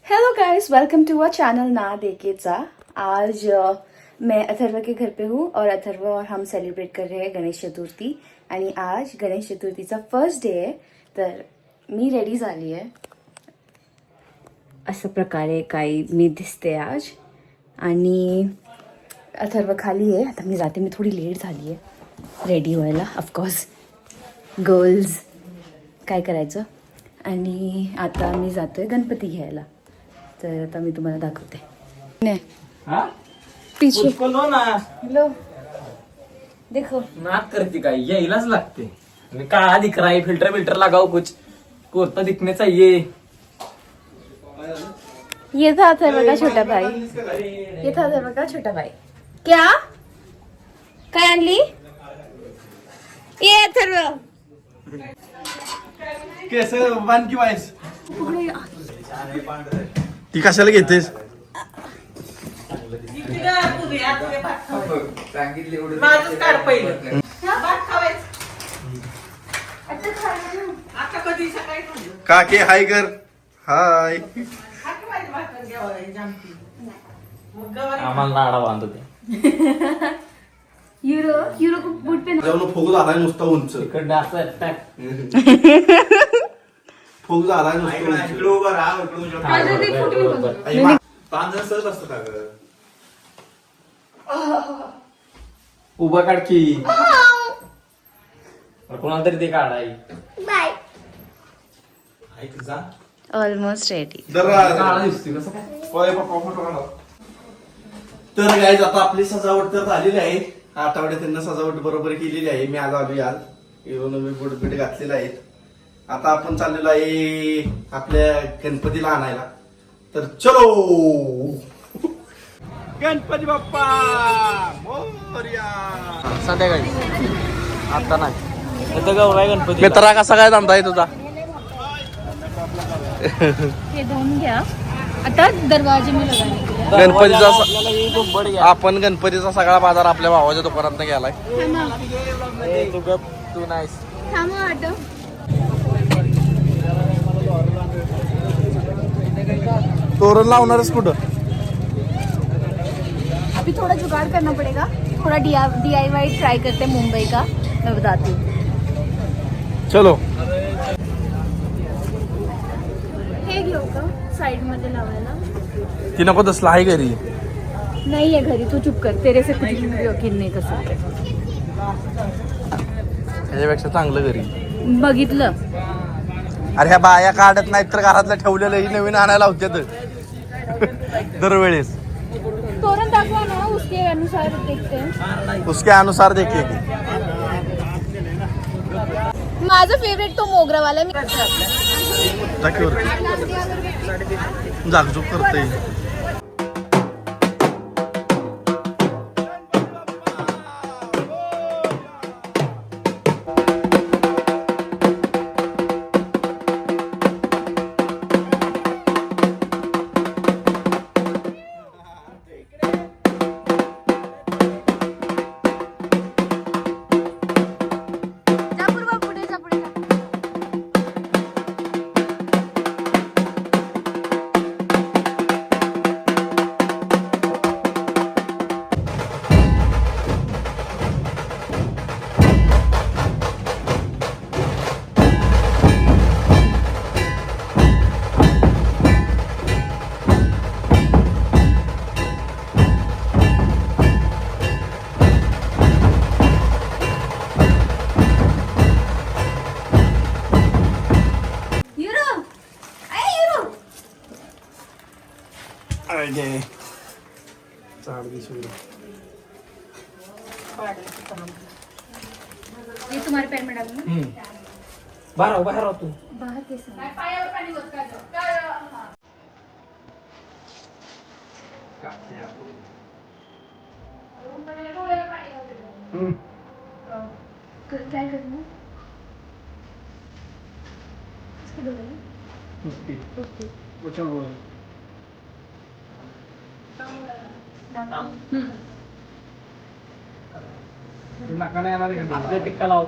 Hello guys, welcome to our channel ना देखेचा। आज मैं अथर्व के घर पे हूँ और अथर्व और हम सेलिब्रेट कर रहे हैं गणेश चतुर्थी। आणि आज गणेश चतुर्थीचा फर्स्ट डे आहे, तर मी रेडी झाली आहे। अशा प्रकारे काही मी दिसते आज आणि अथर्व खाली आहे। आता मी जाते, मी थोडी लेट झाली आहे रेडी व्हायला। ऑफकोर्स गर्ल्स काय करायचं। आणि आता मी जातोय गणपती घ्यायला, तर आता मी तुम्हाला दाखवते। नाही पीछे लो ना, लो देखो नाक करती काय, यायलाच लागते। काळा दिख रहा है, फिल्टर लगाओ कुछ, कोरता दिखने चाहिए। ये था अथर्व का छोटा भाई, ये था अथर्व का छोटा भाई। क्या काय आणली ये अथर्व? केसं बांध की वाईस ती कशाला घेतेस? काके हाय कर, हाय। आम्हाला नाडा बांधतो युरो युरो को बूट पे जाऊन फुग झालाय नुसता उंच, इकडनं असं attack. फुग झालाय नुसता उंच। तांदळ सहज असतं का ग? उभा काढकी कोणाला तरी ते काढाय बाय। ऐक जा ऑलमोस्ट रेडी। काळा दिसतोय कसं काय? तर गाईज आता आपली सजावट तर झालेली आहे। आठवड्यात त्यांना सजावट बरोबर केलेली आहे। मी आज आलो आज नवीन बुटबिट घातलेला आहे। आता आपण चाललेलो आहे आपल्या गणपतीला आणायला, तर चलो गणपती बाप्पा मोरया। संध्याकाळी आता नाही, इथं गौराई गणपती मित्रा कसा काय धंदा आहे तुझा? हे धुवून घ्या आता, दरवाजे मी लगाने के लिए। गणपतीचा आपण गणपतीचा सगळा बाजार आपल्या भावाच्या दुकानात गेलाय। तू गप, तू नाहीस थांबा ऑटो। तोरण लावणारच कुठं? अभी थोड़ा जुगाड़ करना पड़ेगा, थोड़ा DIY ट्राई करते हैं मुंबई का, मैं बताती हूँ। चलो हे घेऊ का साइड मध्ये लावायला? ती नको तसला आहे घरी। नहीं है घरी, तू चुप कर, तेरे से कुछ भी यकीन नहीं कर सकते। त्याच्यापेक्षा चांगलं घरी। बघितलं अरे ह्या बाया काढत नाहीत तर घरातलं ठेवलेलं ही नवीन आणायला होत्यात दरवेळेस। तोरण दाखवा ना, उसके अनुसार देखते हैं। उसके अनुसार देखिए। माझं फेवरेट तो मोगरा वाला मी जागजूग करते। जा पूर्वा, पुढे जा, पुढे जा। युरो अरे युरो, ये तुम्हारे पैर में डालूंगा। बाहेर राह तू। बाहर कैसे? क्या करना? इसकी डोरी? टिक्का लाव।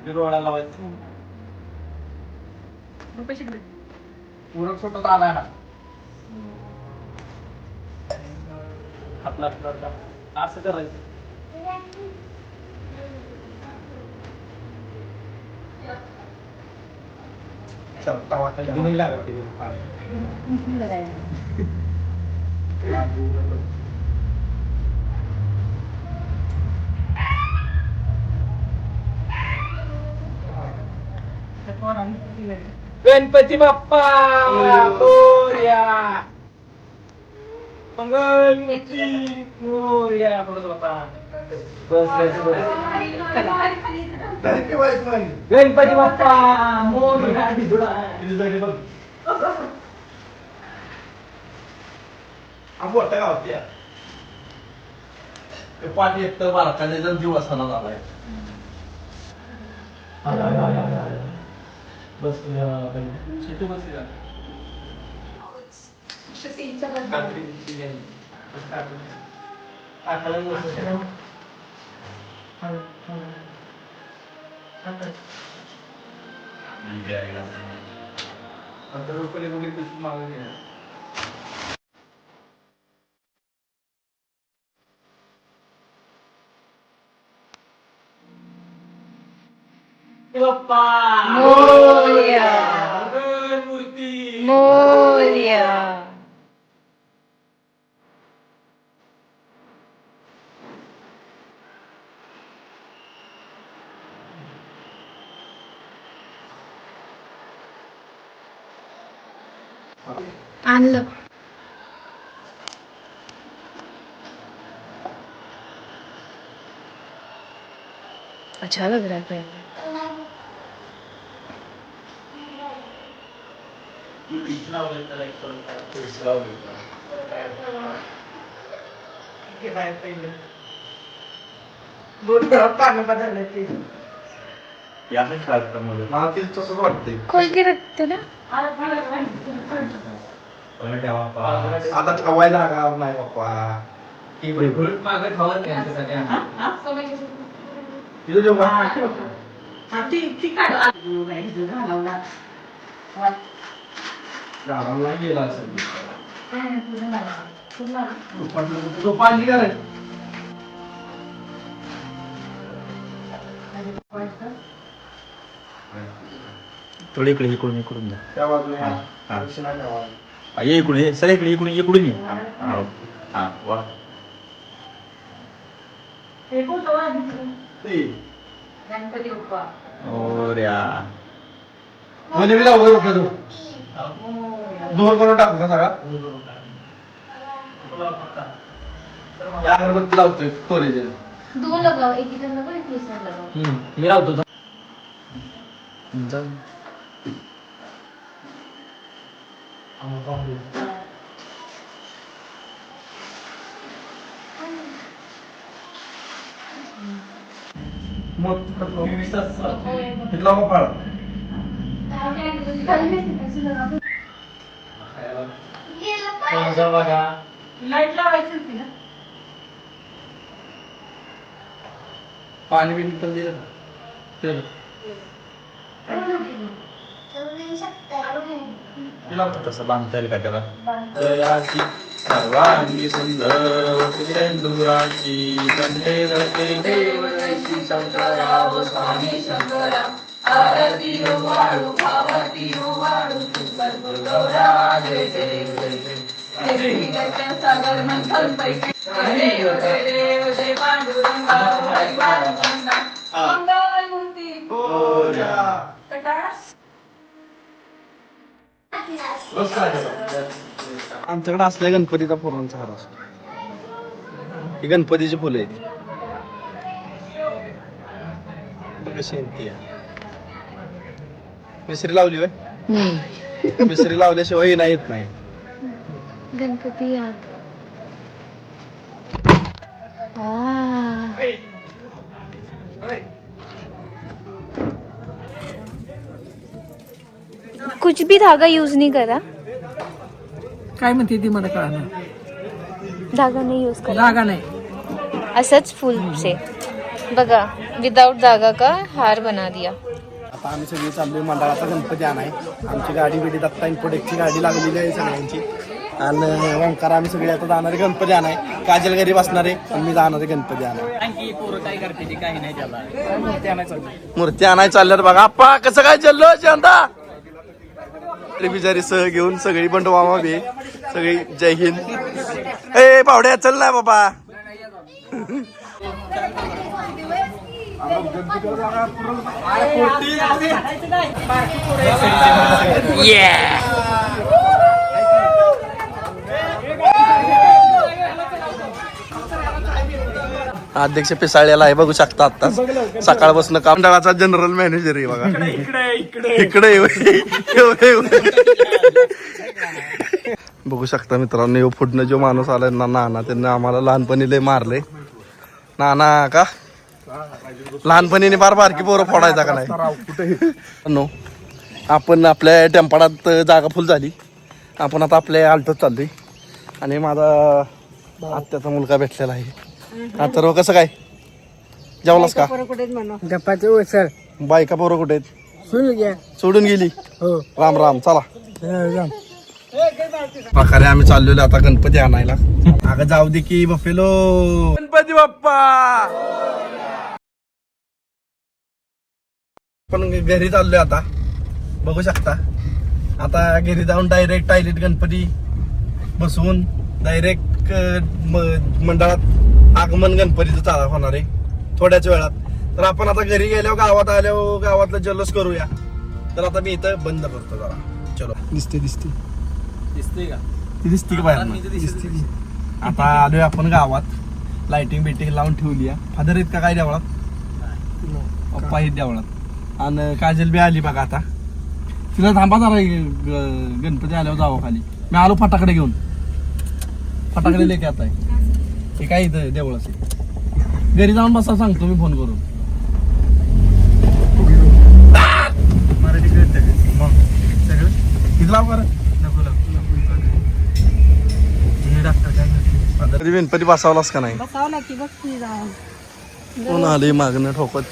डोळा लावायचं उरक छोटा आलाय ना आपला असं करायचं नाही लागत गणपती बाप्पा मोरया मंगलमूर्ती मोरया बाप्पा गणपती बाप्पा मोरया मोठ्या गावत्या पाठी एक तर बारकाने जर जीव असताना झालाय बस बाप्पा मोरया मंगलमूर्ती मोरया. आणलं अच्छा लग रहा है पहले. मला तेच तसंच वाटतंय खोल के रखते ना. आता ठेवायला जागा नाही बाप्पा तिथं जेव्हा गावाला गेला असेल तो पाणी करायचं थोडी इकडे इकडून इकडून द्या त्या बाजूला हा. दक्षिणा ठेवायला. ये इकडून ये सर इकडे इकडून इकडून ये हा हा वा ते गणपती बाप्पा ओर्या वनिला वगैरे होता तो दूर करून टाकू का सगळा या अगरबत्ती लावतोय कोरेजन दोन लगाव एक इधर लगाव एक दूसरा लगाव. मी लावतो तिथला पाळ बघा लाईट लावायची होती ना. पाणी बिणी पण दिलं का? दिलं. तसं बांधता येईल का त्याला जयाची सर्वांगी सुंदर सिंदुराची कंठे रचे देव जयची शंकराव स्वामी शंकरा आरती हो वाळू आरती हो वाळू गौरा जय जय जय जय सागर मंथन पैकी देव जय पांडुरंगा हरी पांडुरंगा मंगलमूर्ती गोरा आमच्याकडे असल्या गणपतीचा फुलांचा हार असतो ही गणपतीची फुले आहेत कशी आहेत ती? मिसरी लावली होय मिसरी लावल्याशिवाय नाही येत नाही गणपती कुछ भी धागा यूज नहीं करा. काय म्हणते ती मला कळणार. धागा नाही यूज करा. जागा नाही. असंच फुल से बघा विदाउट धागा का हार बना दिया. आता आम्ही सगळे चाललोय मंडळाचा गणपती आणाय. आमची गाडी बिडी दत्ता इन्फोटेकची गाडी लागलेली आहे सगळ्यांची. आणि ओंकार आम्ही सगळे आता जाणारे गणपती आणाय. काजल घरी बसणारे आणि मी जाणारे गणपती आणाय. पोरं काय करते ती काही नाही त्याला. मूर्ती आणाय चालल्यात बघा. आप्पा कसं काय चाललं चंदा? बिचारी सह घेऊन सगळी बंडवा मावे सगळी. जय हिंद. ए पावड्या चल ना बाबा. अध्यक्ष पिसाळ्याला आहे बघू शकता. आता सकाळपासून मंडळाचा जनरल मॅनेजर आहे बघा. इकडे बघू शकता मित्रांनो. यो पुढनं जो माणूस आलाय ना नाना, त्यांनी आम्हाला लहानपणी लय मारले. नाना का लहानपणीने फार बारकी पोरं फोडायचा का नाही. नो आपण आपल्या टेम्पाडात जागा फुल झाली. आपण आता आपल्या आल्टोत चाललोय. आणि माझा आत्याचा मुलगा भेटलेला आहे. आता कसं काय जेवलास का? गप्पाचे ओसर बायका पोरं कुठे आहेत? सुन घ्या. सोडून गेली. हो राम राम. चला राम. प्रकारे आम्ही चाललेलो आता गणपती आणायला. अगं जाऊ दे की बफेलो. गणपती बाप्पा. पण घरी चाललोय आता बघू शकता. आता घरी जाऊन डायरेक्ट टॉयलेट गणपती बसवून डायरेक्ट मंडळात आगमन गणपतीचं चालू होणार आहे थोड्याच वेळात. तर आपण आता घरी गेल्यावर गावात आल्यावर गावातलं जल्लोष करूया. तर आता मी इथं बंद करतो जरा. चलो. दिसते दिसतंय का? ती दिसते का बाहेर? दिसते. आता आलोय आपण गावात. लाइटिंग बिटिंग लावून ठेवली आहे. फादर आहेत का काय देवळात? पप्पा आहेत देवळात. आणि काजल बी आली बघा. आता तिला थांबा जरा. गणपती आल्यावर जावं खाली. मी आलो फटाकडे घेऊन. फटाकडे लेके आता हे काय इथं देवळाचे. घरी जाऊन बसा सांगतो मी फोन करून. मराठी कळतं मग सगळं किती लाव करा. गणपती बसावलास का नाही? बसावला की बघ जाऊन. कोण आले मागणं ठोकत.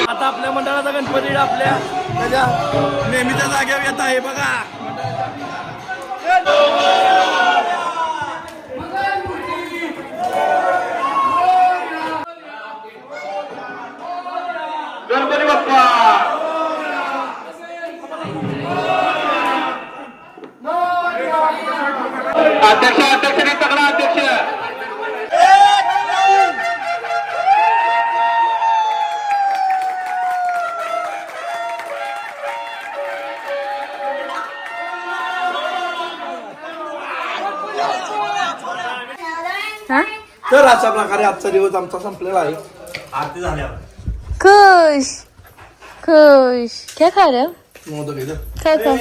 आता आपल्या मंडळाचा गणपती आपल्या त्याच्या नेहमीच्या जागेवर येत आहे बघा. अध्यक्षांनी सगळा अध्यक्ष हा तर अशा प्रकारे आजचा दिवस आमचा संपलेला आहे. आरती झाल्यावर खुश खुश क्या खा रहे हो मोदक इथं. काय खा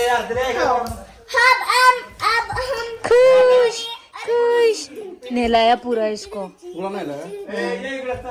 खुश खुश नेलाया पूरा इसको तुला नाही लागला?